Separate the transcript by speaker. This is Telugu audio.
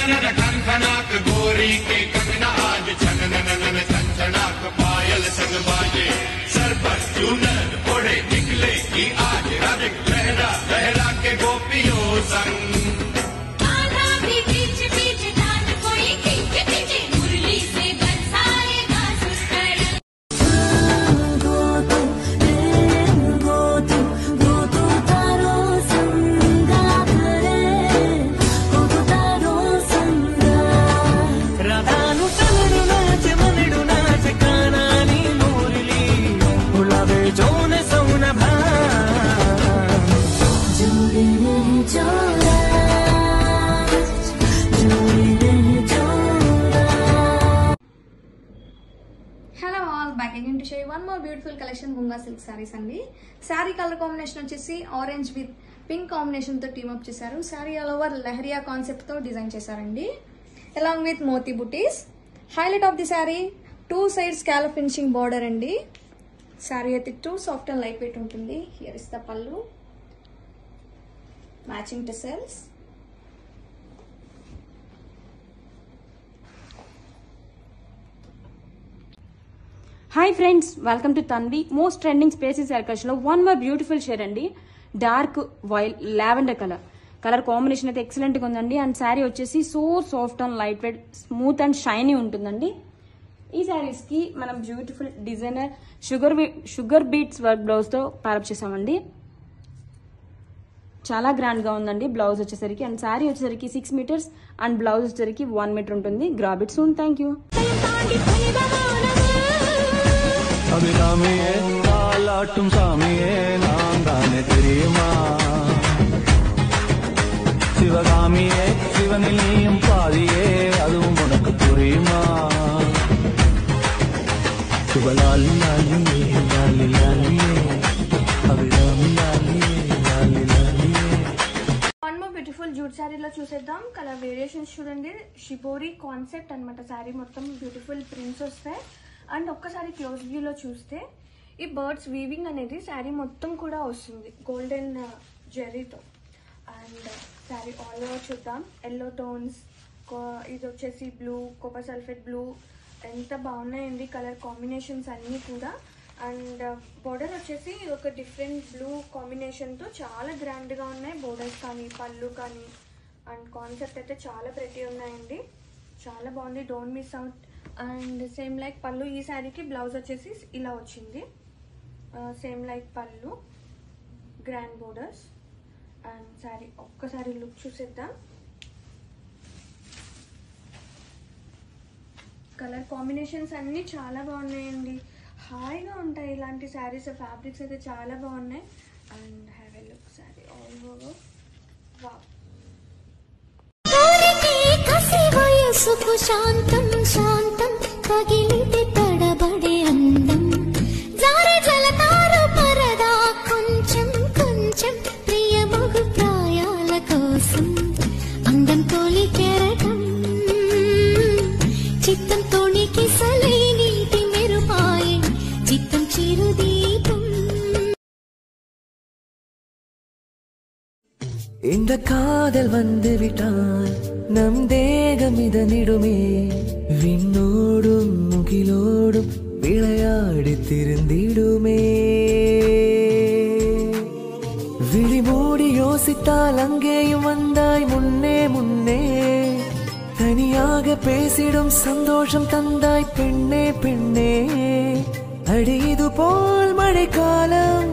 Speaker 1: खनखनाक गोरी के कंगना आज छनननन छनछनाक पायल संग बाजे सर पर चूनर ओढ़े निकले की आज राधिक लहरा लहरा के गोपियों संग
Speaker 2: one more beautiful collection Bunga silk sarees andi. Saree color combination vachesi orange with pink combination tho team up chesaru. Saree all over lehriya concept tho design chesarandi along with moti booties. Highlight of the saree two sides scallop finishing border andi. Saree aithe too soft and lightweight untundi. Here is the pallu, matching tassels.
Speaker 3: Hi friends, welcome to Tanvi. Most trending spaces లో వన్ మోర్ బ్యూటిఫుల్ షేడ్ అండి. Dark white lavender colour combination అయితే ఎక్సలెంట్ గా ఉందండి. అండ్ శారీ వచ్చేసి so soft and light weight, smooth and shiny ఉంటుందండి. ఈ శారీస్ కి మనం beautiful designer sugar beads work blouse తో పారప్ చేసామండి. చాలా గ్రాండ్ గా ఉందండి బ్లౌజ్ వచ్చేసరికి. అండ్ శారీ వచ్చేసరికి 6 మీటర్స్ అండ్ బ్లౌజ్ వచ్చేసరికి 1 మీటర్ ఉంటుంది. Grab it soon. Thank you.
Speaker 4: அபிராமியே தாலாட்டும் சாமியே நான் தானே தெரியுமா, சிவகாமியே சிவனில் நீயும் பாதியே அதுவும் உனக்கு புரியுமா, சுபலாலி லாலியே லாலி லாலியே అభిరామి లాలియే లాలి లాలియే.
Speaker 2: వన్ మోర్ బ్యూటిఫుల్ జూట్ శారీలో చూసేద్దాం. కలర్ వేరియేషన్స్ చూడండి. షిబోరి కాన్సెప్ట్ అన్నమాట. శారీ మొత్తం బ్యూటిఫుల్ ప్రింట్స్ వస్తాయి. అండ్ ఒక్కసారి క్లోజ్ వ్యూలో చూస్తే ఈ బర్డ్స్ వీవింగ్ అనేది శారీ మొత్తం కూడా వస్తుంది గోల్డెన్ జెర్రీతో. అండ్ శారీ ఆల్ ఓవర్ చూద్దాం. ఎల్లో టోన్స్, ఇది వచ్చేసి బ్లూ, కోపర్ సల్ఫేట్ బ్లూ, ఎంత బాగున్నాయండి కలర్ కాంబినేషన్స్ అన్నీ కూడా. అండ్ బోర్డర్ వచ్చేసి ఒక డిఫరెంట్ బ్లూ కాంబినేషన్తో చాలా గ్రాండ్గా ఉన్నాయి బోర్డర్స్ కానీ పళ్ళు కానీ. అండ్ కాన్సెప్ట్ అయితే చాలా ప్రతి ఉన్నాయండి, చాలా బాగుంది. Don't miss out. And same like పళ్ళు, ఈ శారీకి బ్లౌజ్ వచ్చేసి ఇలా వచ్చింది. సేమ్ లైక్ పళ్ళు, గ్రాండ్ బోర్డర్స్. అండ్ శారీ ఒక్కసారి లుక్ చూసేద్దాం. కలర్ కాంబినేషన్స్ అన్నీ చాలా బాగున్నాయండి, హాయిగా ఉంటాయి ఇలాంటి శారీస్. ఫ్యాబ్రిక్స్ అయితే చాలా బాగున్నాయి. And have a look sari all over. Wow,
Speaker 5: సుఖ శాంతం శాంతం పగిలితే తడబడే అందం జారే జలతారు పరదా కొంచెం కొంచెం ప్రియమగు ప్రాయాల కోసం అందం తోలి కెరటం చిత్తం తోణికి సలై నీటి మెరుపాయి చిత్తం చిరుదీపం.
Speaker 6: இந்த காதல் வந்து விட்டால் நம் தேகம் இதனிடுமே, விண்ணோடும் முகிலோடும் விளையாடி திருந்திடுமே. விழி மூடி யோசித்தால் அங்கேயும் வந்தாய் முன்னே முன்னே, தனியாக பேசிடும் சந்தோஷம் தந்தாய் பெண்ணே பெண்ணே. அடி இது போல் மழைக்காலம்